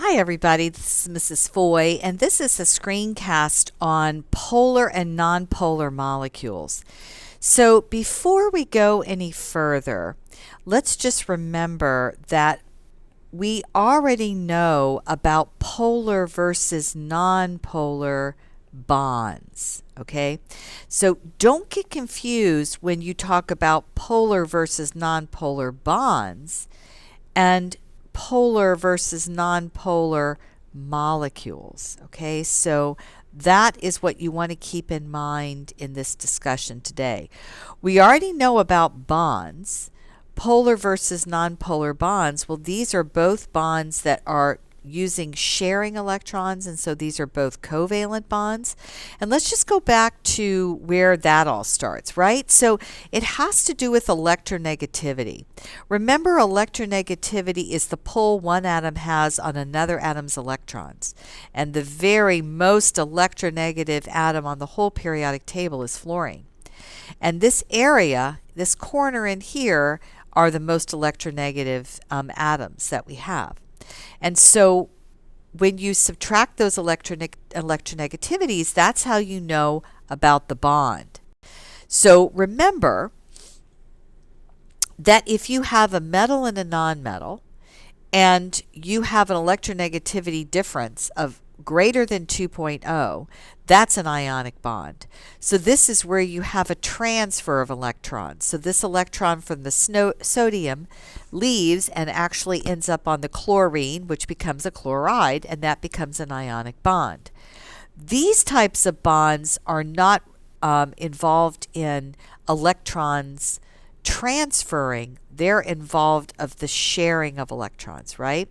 Hi everybody, this is Mrs. Foy, and this is a screencast on polar and nonpolar molecules. So before we go any further, let's just remember that we already know about polar versus nonpolar bonds, okay? So don't get confused when you talk about polar versus nonpolar bonds and polar versus nonpolar molecules, okay? So that is what you want to keep in mind in this discussion today. We already know about bonds, polar versus nonpolar bonds. Well, these are both bonds that are using sharing electrons, and so these are both covalent bonds. And let's just go back to where that all starts, right? So it has to do with electronegativity. Remember, electronegativity is the pull one atom has on another atom's electrons. And the very most electronegative atom on the whole periodic table is fluorine. And this area, this corner in here, are the most electronegative atoms that we have. And so when you subtract those electronegativities, that's how you know about the bond. So remember that if you have a metal and a nonmetal, and you have an electronegativity difference of greater than 2.0, that's an ionic bond. So this is where you have a transfer of electrons. So this electron from the sodium leaves and actually ends up on the chlorine, which becomes a chloride, and that becomes an ionic bond. These types of bonds are not involved in electrons transferring, they're involved of the sharing of electrons, right?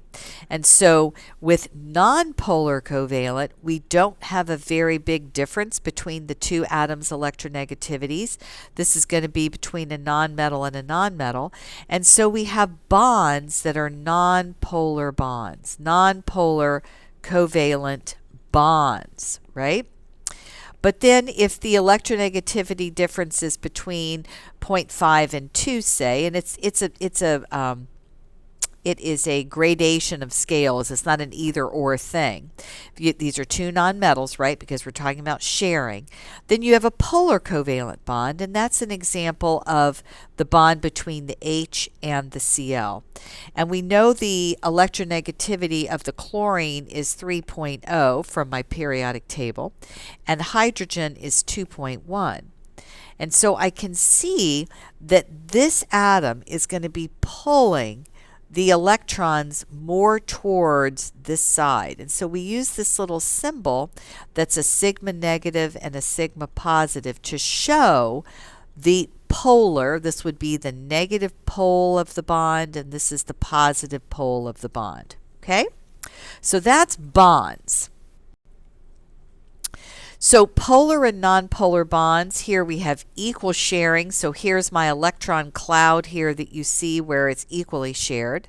And so with nonpolar covalent, we don't have a very big difference between the two atoms' electronegativities. This is going to be between a nonmetal and a nonmetal. And so we have bonds that are nonpolar bonds, nonpolar covalent bonds, right? But then if the electronegativity difference is between 0.5 and 2, say, and it is a gradation of scales. It's not an either-or thing. These are two nonmetals, right, because we're talking about sharing. Then you have a polar covalent bond, and that's an example of the bond between the H and the Cl. And we know the electronegativity of the chlorine is 3.0 from my periodic table, and hydrogen is 2.1. And so I can see that this atom is going to be pulling the electrons more towards this side. And so we use this little symbol that's a sigma negative and a sigma positive to show the polar. This would be the negative pole of the bond, and this is the positive pole of the bond. Okay? So that's bonds. So polar and nonpolar bonds, here we have equal sharing. So here's my electron cloud here that you see where it's equally shared.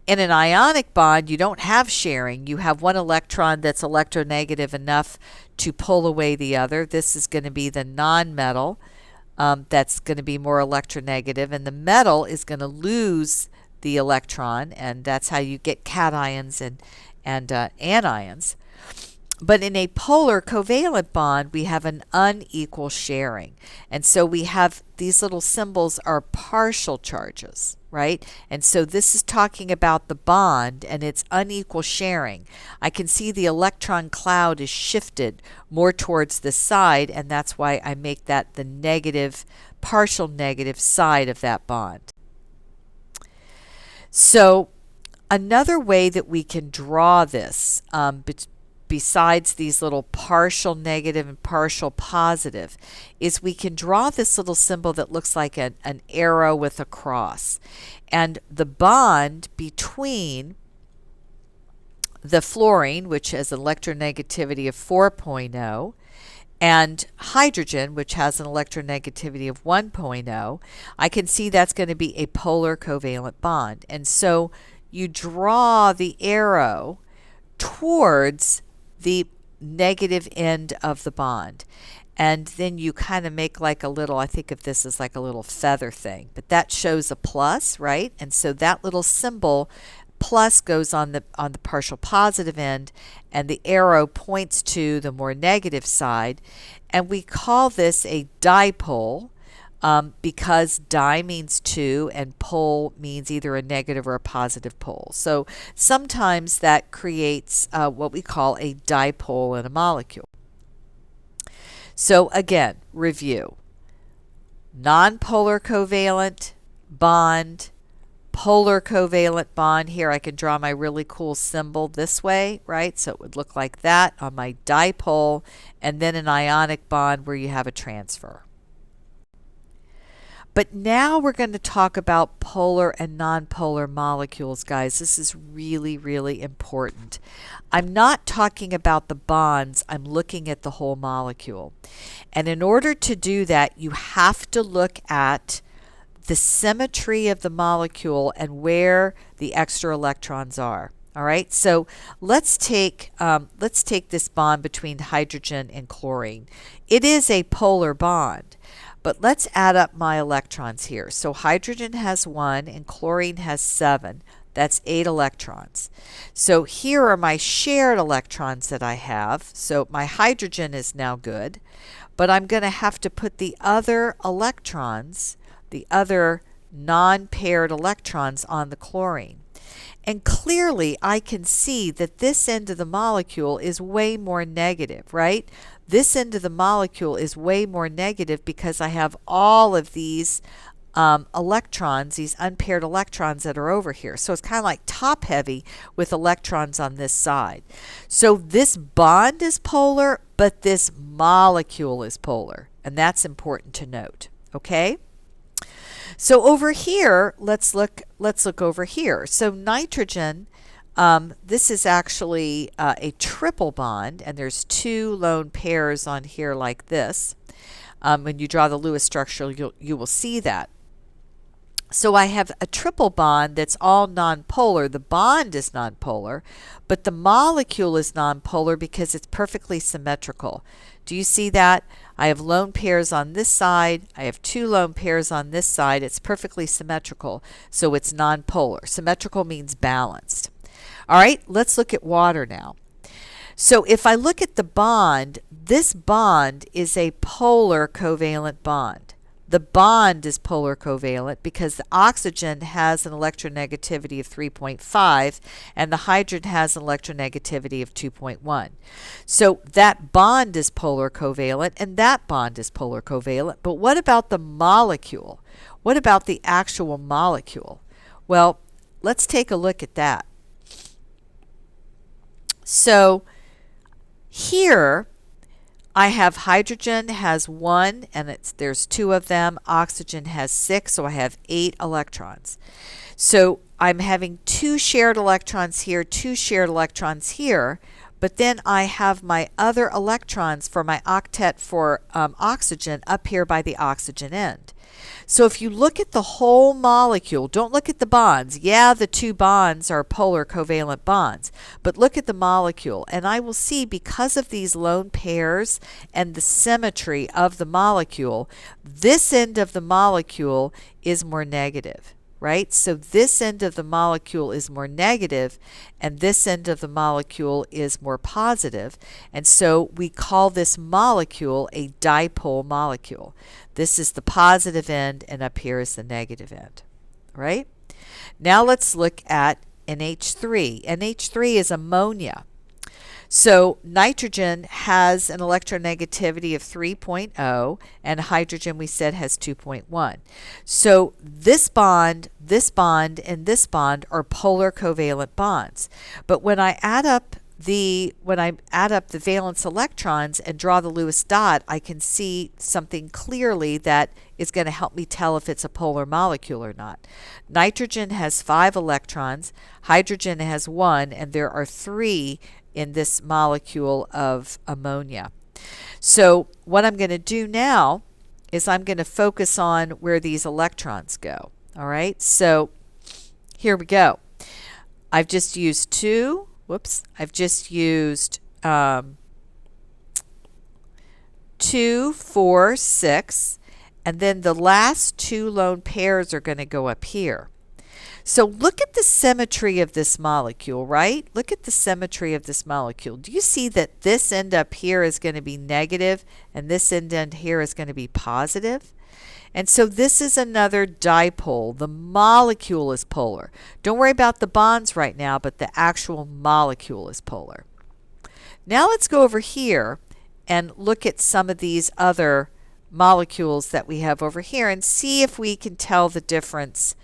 In an ionic bond, you don't have sharing. You have one electron that's electronegative enough to pull away the other. This is going to be the nonmetal. That's going to be more electronegative. And the metal is going to lose the electron, and that's how you get cations and anions. But in a polar covalent bond, we have an unequal sharing. And so we have these little symbols are partial charges, right? And so this is talking about the bond and its unequal sharing. I can see the electron cloud is shifted more towards the side, and that's why I make that the negative, partial negative side of that bond. So another way that we can draw this besides these little partial negative and partial positive, is we can draw this little symbol that looks like an arrow with a cross. And the bond between the fluorine, which has an electronegativity of 4.0, and hydrogen, which has an electronegativity of 1.0, I can see that's going to be a polar covalent bond. And so you draw the arrow towards the negative end of the bond. And then you kind of make like a little, I think of this as like a little feather thing, but that shows a plus, right? And so that little symbol plus goes on the partial positive end, and the arrow points to the more negative side. And we call this a dipole because di means two and pole means either a negative or a positive pole. So sometimes that creates what we call a dipole in a molecule. So again, review. Nonpolar covalent bond, polar covalent bond. Here I can draw my really cool symbol this way, right? So it would look like that on my dipole, and then an ionic bond where you have a transfer. But now we're going to talk about polar and nonpolar molecules, guys. This is really, really important. I'm not talking about the bonds. I'm looking at the whole molecule. And in order to do that, you have to look at the symmetry of the molecule and where the extra electrons are. All right, so let's take this bond between hydrogen and chlorine. It is a polar bond. But let's add up my electrons here. So hydrogen has 1 and chlorine has 7. That's 8 electrons. So here are my shared electrons that I have. So my hydrogen is now good. But I'm going to have to put the other electrons, the other non-paired electrons, on the chlorine. And clearly I can see that this end of the molecule is way more negative, right? This end of the molecule is way more negative because I have all of these electrons, these unpaired electrons that are over here. So it's kind of like top heavy with electrons on this side. So this bond is polar, but this molecule is polar. And that's important to note, okay? So over here, let's look over here. So nitrogen, this is actually a triple bond, and there's 2 lone pairs on here like this. When you draw the Lewis structure, you will see that. So I have a triple bond that's all nonpolar. The bond is nonpolar, but the molecule is nonpolar because it's perfectly symmetrical. Do you see that? I have lone pairs on this side. I have 2 lone pairs on this side. It's perfectly symmetrical, so it's nonpolar. Symmetrical means balanced. All right, let's look at water now. So if I look at the bond, this bond is a polar covalent bond. The bond is polar covalent because the oxygen has an electronegativity of 3.5 and the hydrogen has an electronegativity of 2.1. So that bond is polar covalent and that bond is polar covalent. But what about the molecule? What about the actual molecule? Well, let's take a look at that. So here I have hydrogen has 1 and there's 2 of them. Oxygen has 6, so I have 8 electrons. So I'm having 2 shared electrons here, 2 shared electrons here, but then I have my other electrons for my octet for oxygen up here by the oxygen end. So if you look at the whole molecule, don't look at the bonds. Yeah, the 2 bonds are polar covalent bonds, but look at the molecule. And I will see because of these lone pairs and the symmetry of the molecule, this end of the molecule is more negative, right? So this end of the molecule is more negative and this end of the molecule is more positive. And so we call this molecule a dipole molecule. This is the positive end and up here is the negative end, right? Now let's look at NH3. NH3 is ammonia. So nitrogen has an electronegativity of 3.0 and hydrogen we said has 2.1. So this bond, and this bond are polar covalent bonds. But when I add up the valence electrons and draw the Lewis dot, I can see something clearly that is going to help me tell if it's a polar molecule or not. Nitrogen has 5 electrons, hydrogen has 1, and there are 3 in this molecule of ammonia. So what I'm going to do now is I'm going to focus on where these electrons go. All right, so here we go. I've just used 2. I've just used 2, 4, 6, and then the last 2 lone pairs are going to go up here. So look at the symmetry of this molecule, right? Look at the symmetry of this molecule. Do you see that this end up here is going to be negative and this end here is going to be positive? And so this is another dipole. The molecule is polar. Don't worry about the bonds right now, but the actual molecule is polar. Now let's go over here and look at some of these other molecules that we have over here and see if we can tell the difference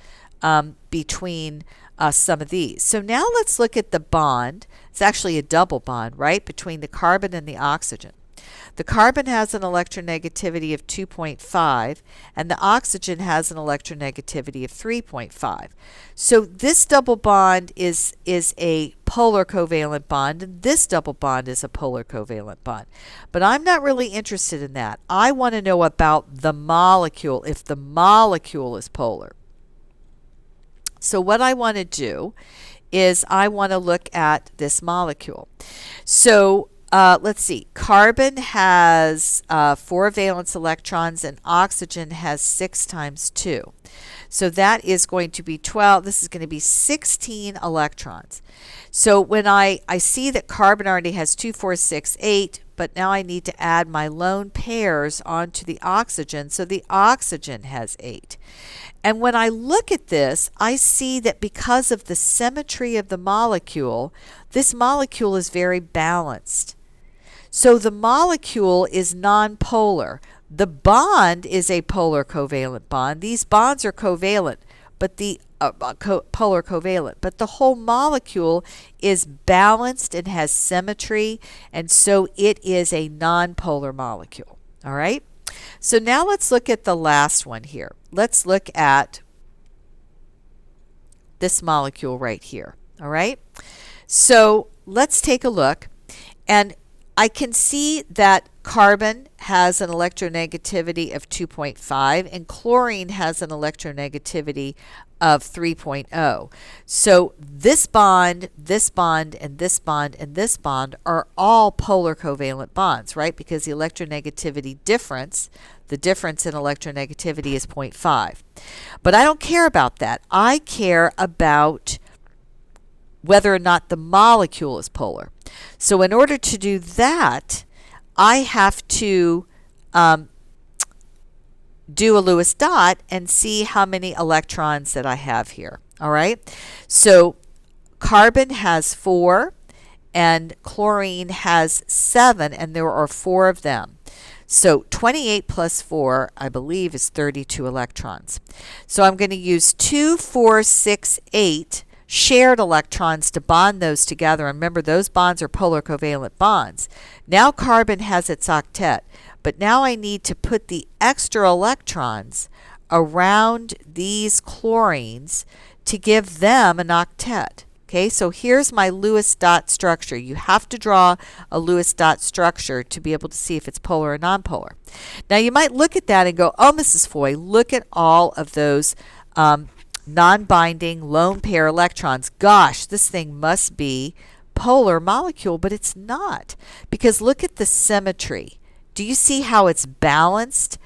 between some of these. So now let's look at the bond. It's actually a double bond, right, between the carbon and the oxygen. The carbon has an electronegativity of 2.5 and the oxygen has an electronegativity of 3.5. So this double bond is a polar covalent bond and this double bond is a polar covalent bond. But I'm not really interested in that. I want to know about the molecule, if the molecule is polar. So what I want to do is I want to look at this molecule. So let's see. Carbon has 4 valence electrons and oxygen has 6 times 2. So that is going to be 12. This is going to be 16 electrons. So when I see that carbon already has 2, 4, 6, 8, but now I need to add my lone pairs onto the oxygen. So the oxygen has 8. And when I look at this, I see that because of the symmetry of the molecule, this molecule is very balanced. So the molecule is nonpolar. The bond is a polar covalent bond. These bonds are covalent, but the polar covalent, but the whole molecule is balanced and has symmetry, and so it is a nonpolar molecule. All right? So now let's look at the last one here. Let's look at this molecule right here. All right? So let's take a look, and I can see that carbon has an electronegativity of 2.5 and chlorine has an electronegativity of 3.0. So this bond, this bond, and this bond, and this bond are all polar covalent bonds, right? Because the electronegativity difference, the difference in electronegativity is 0.5. But I don't care about that. I care about whether or not the molecule is polar. So in order to do that, I have to do a Lewis dot and see how many electrons that I have here. All right? So carbon has 4 and chlorine has 7, and there are 4 of them. So 28 plus 4, I believe, is 32 electrons. So I'm going to use 2, 4, 6, 8 shared electrons to bond those together. And remember, those bonds are polar covalent bonds. Now carbon has its octet, but now I need to put the extra electrons around these chlorines to give them an octet. Okay, so here's my Lewis dot structure. You have to draw a Lewis dot structure to be able to see if it's polar or nonpolar. Now you might look at that and go, oh, Mrs. Foy, look at all of those non-binding lone pair electrons. Gosh, this thing must be polar molecule, but it's not, because look at the symmetry. Do you see how it's balanced?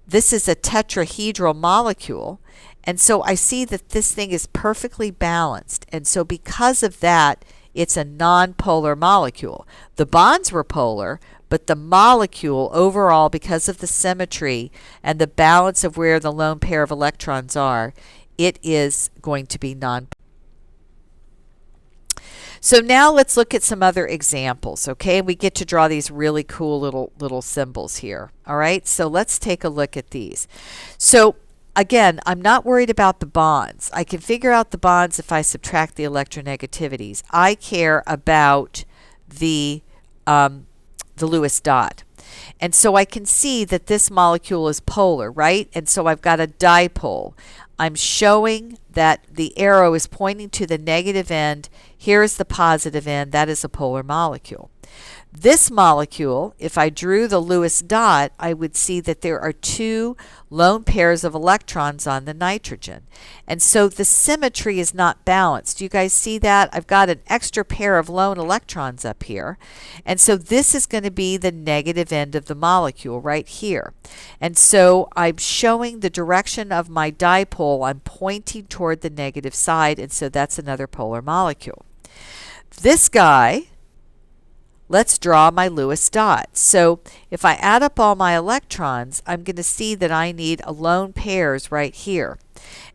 This is a tetrahedral molecule, and so I see that this thing is perfectly balanced, and so because of that, it's a non-polar molecule. The bonds were polar, but the molecule overall, because of the symmetry and the balance of where the lone pair of electrons are, it is going to be non-polar. So now let's look at some other examples, okay? We get to draw these really cool little symbols here, all right? So let's take a look at these. So again, I'm not worried about the bonds. I can figure out the bonds if I subtract the electronegativities. I care about the Lewis dot. And so I can see that this molecule is polar, right? And so I've got a dipole. I'm showing that the arrow is pointing to the negative end. Here is the positive end. That is a polar molecule. This molecule, if I drew the Lewis dot, I would see that there are two lone pairs of electrons on the nitrogen. And so the symmetry is not balanced. Do you guys see that? I've got an extra pair of lone electrons up here. And so this is going to be the negative end of the molecule right here. And so I'm showing the direction of my dipole. I'm pointing toward the negative side, and so that's another polar molecule. This guy, let's draw my Lewis dot. So if I add up all my electrons, I'm going to see that I need lone pairs right here.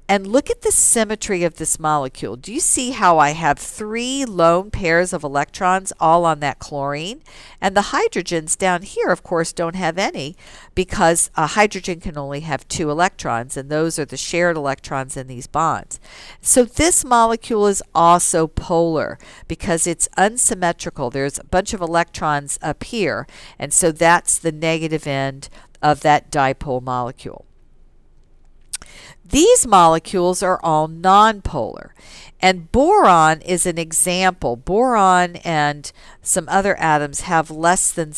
And look at the symmetry of this molecule. Do you see how I have three lone pairs of electrons all on that chlorine? And the hydrogens down here, of course, don't have any because a hydrogen can only have two electrons, and those are the shared electrons in these bonds. So this molecule is also polar because it's unsymmetrical. There's a bunch of electrons up here, and so that's the negative end of that dipole molecule. These molecules are all nonpolar, and boron is an example. Boron and some other atoms have less than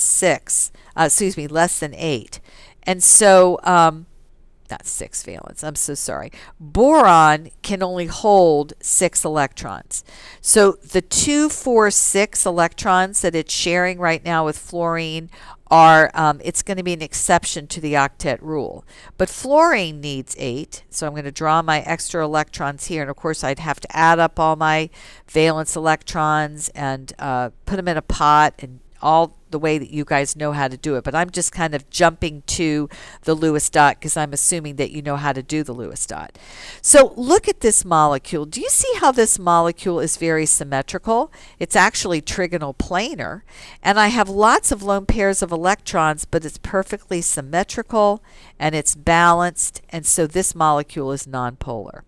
8. And so, not 6 valence, I'm so sorry. Boron can only hold 6 electrons. So the 2, 4, 6 electrons that it's sharing right now with fluorine are, it's going to be an exception to the octet rule. But fluorine needs 8, so I'm going to draw my extra electrons here. And of course, I'd have to add up all my valence electrons and put them in a pot, and all the way that you guys know how to do it. But I'm just kind of jumping to the Lewis dot because I'm assuming that you know how to do the Lewis dot. So look at this molecule. Do you see how this molecule is very symmetrical? It's actually trigonal planar. And I have lots of lone pairs of electrons, but it's perfectly symmetrical and it's balanced. And so this molecule is nonpolar.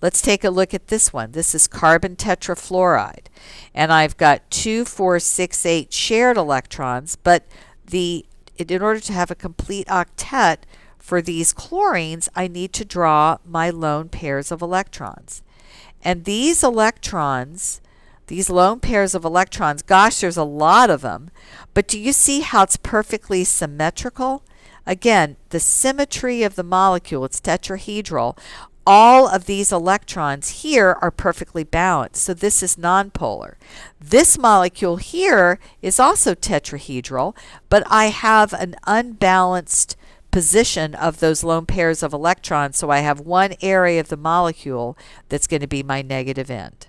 Let's take a look at this one. This is carbon tetrafluoride. And I've got 2, 4, 6, 8 shared electrons, but in order to have a complete octet for these chlorines, I need to draw my lone pairs of electrons. And these electrons, these lone pairs of electrons, gosh, there's a lot of them, but do you see how it's perfectly symmetrical? Again, the symmetry of the molecule, it's tetrahedral. All of these electrons here are perfectly balanced, so this is nonpolar. This molecule here is also tetrahedral, but I have an unbalanced position of those lone pairs of electrons, so I have one area of the molecule that's going to be my negative end.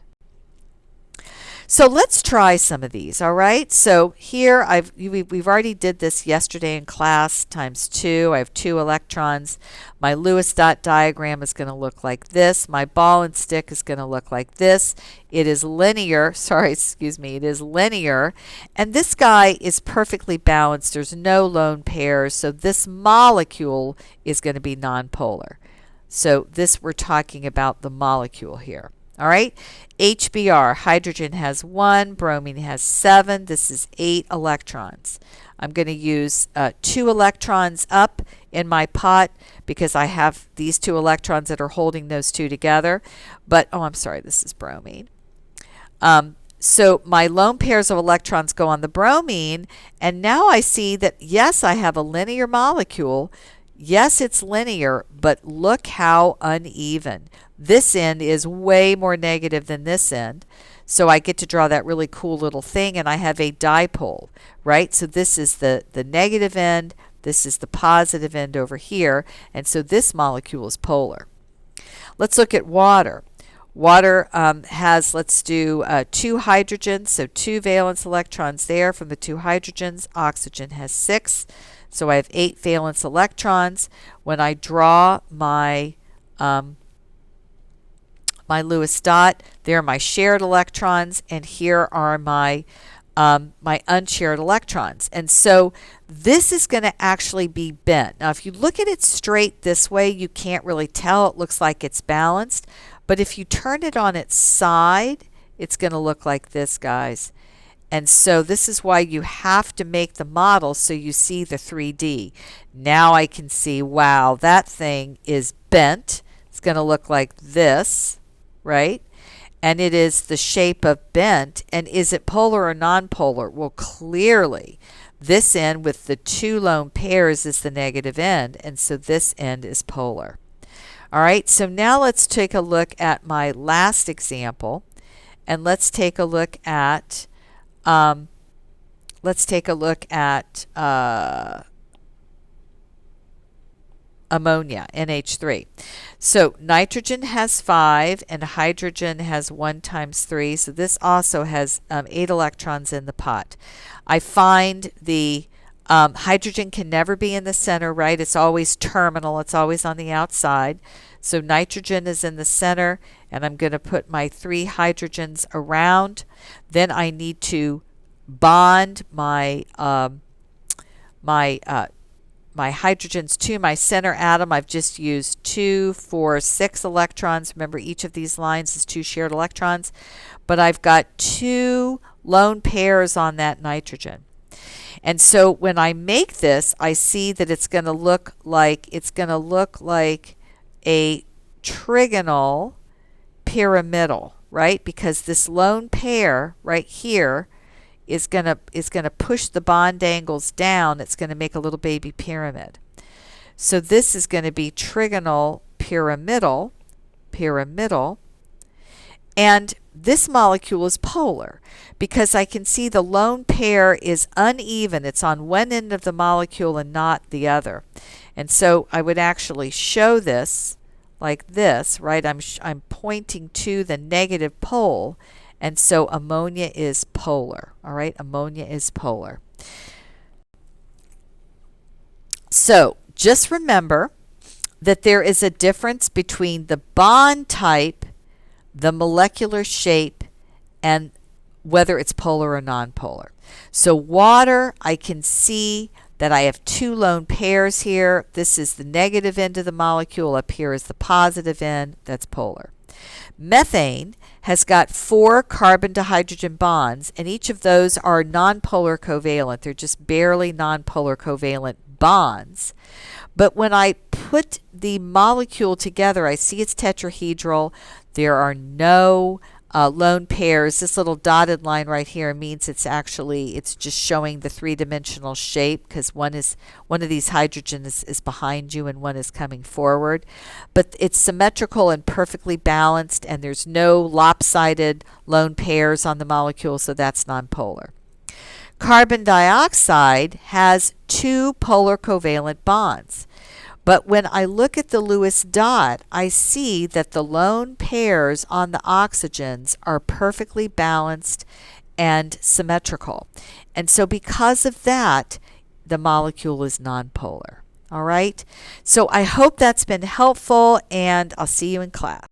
So let's try some of these, all right? So here we've already did this yesterday in class, times 2. I have 2 electrons. My Lewis dot diagram is going to look like this. My ball and stick is going to look like this. It is linear. It is linear. And this guy is perfectly balanced. There's no lone pairs. So this molecule is going to be nonpolar. So we're talking about the molecule here. All right, HBr, hydrogen has 1, bromine has 7. This is 8 electrons. I'm going to use 2 electrons up in my pot because I have these 2 electrons that are holding those 2 together. But, oh, I'm sorry, this is bromine. So my lone pairs of electrons go on the bromine, and now I see that, yes, I have a linear molecule. Yes, it's linear, but look how uneven. This end is way more negative than this end. So I get to draw that really cool little thing, and I have a dipole, right? So this is the negative end. This is the positive end over here. And so this molecule is polar. Let's look at water. Water has, let's do 2 hydrogens, so 2 valence electrons there from the 2 hydrogens. Oxygen has 6. So I have 8 valence electrons. When I draw my my Lewis dot, there are my shared electrons, and here are my my unshared electrons. And so this is going to actually be bent. Now, if you look at it straight this way, you can't really tell. It looks like it's balanced. But if you turn it on its side, it's going to look like this, guys. And so this is why you have to make the model so you see the 3D. Now I can see, wow, that thing is bent. It's going to look like this, right? and it is the shape of bent. And is it polar or nonpolar? Well, clearly, this end with the 2 lone pairs is the negative end, and so this end is polar. All right, so now let's take a look at my last example, and let's take a look at ammonia, NH3. So nitrogen has 5 and hydrogen has 1 times 3. So this also has 8 electrons in the pot. I find the hydrogen can never be in the center, right? It's always terminal. It's always on the outside. So nitrogen is in the center, and I'm going to put my 3 hydrogens around. Then I need to bond my my hydrogens to my center atom. I've just used 2, 4, 6 electrons. Remember, each of these lines is 2 shared electrons. But I've got 2 lone pairs on that nitrogen. And so when I make this, I see that it's going to look like a trigonal pyramidal, right? Because this lone pair right here is going to push the bond angles down. It's going to make a little baby pyramid. So this is going to be trigonal pyramidal, and this molecule is polar because I can see the lone pair is uneven. It's on one end of the molecule and not the other. And so I would actually show this like this, right? I'm pointing to the negative pole. And so ammonia is polar, all right? Ammonia is polar. So just remember that there is a difference between the bond type, the molecular shape, and whether it's polar or nonpolar. So water, I can see that I have 2 lone pairs here. This is the negative end of the molecule. Up here is the positive end. That's polar. Methane has got 4 carbon to hydrogen bonds, and each of those are nonpolar covalent. They're just barely nonpolar covalent bonds. But when I put the molecule together, I see it's tetrahedral. There are no lone pairs. This little dotted line right here means it's just showing the 3-dimensional shape, because one of these hydrogens is behind you and one is coming forward. But it's symmetrical and perfectly balanced, and there's no lopsided lone pairs on the molecule, so that's nonpolar. Carbon dioxide has 2 polar covalent bonds. But when I look at the Lewis dot, I see that the lone pairs on the oxygens are perfectly balanced and symmetrical. And so because of that, the molecule is nonpolar. All right? So I hope that's been helpful, and I'll see you in class.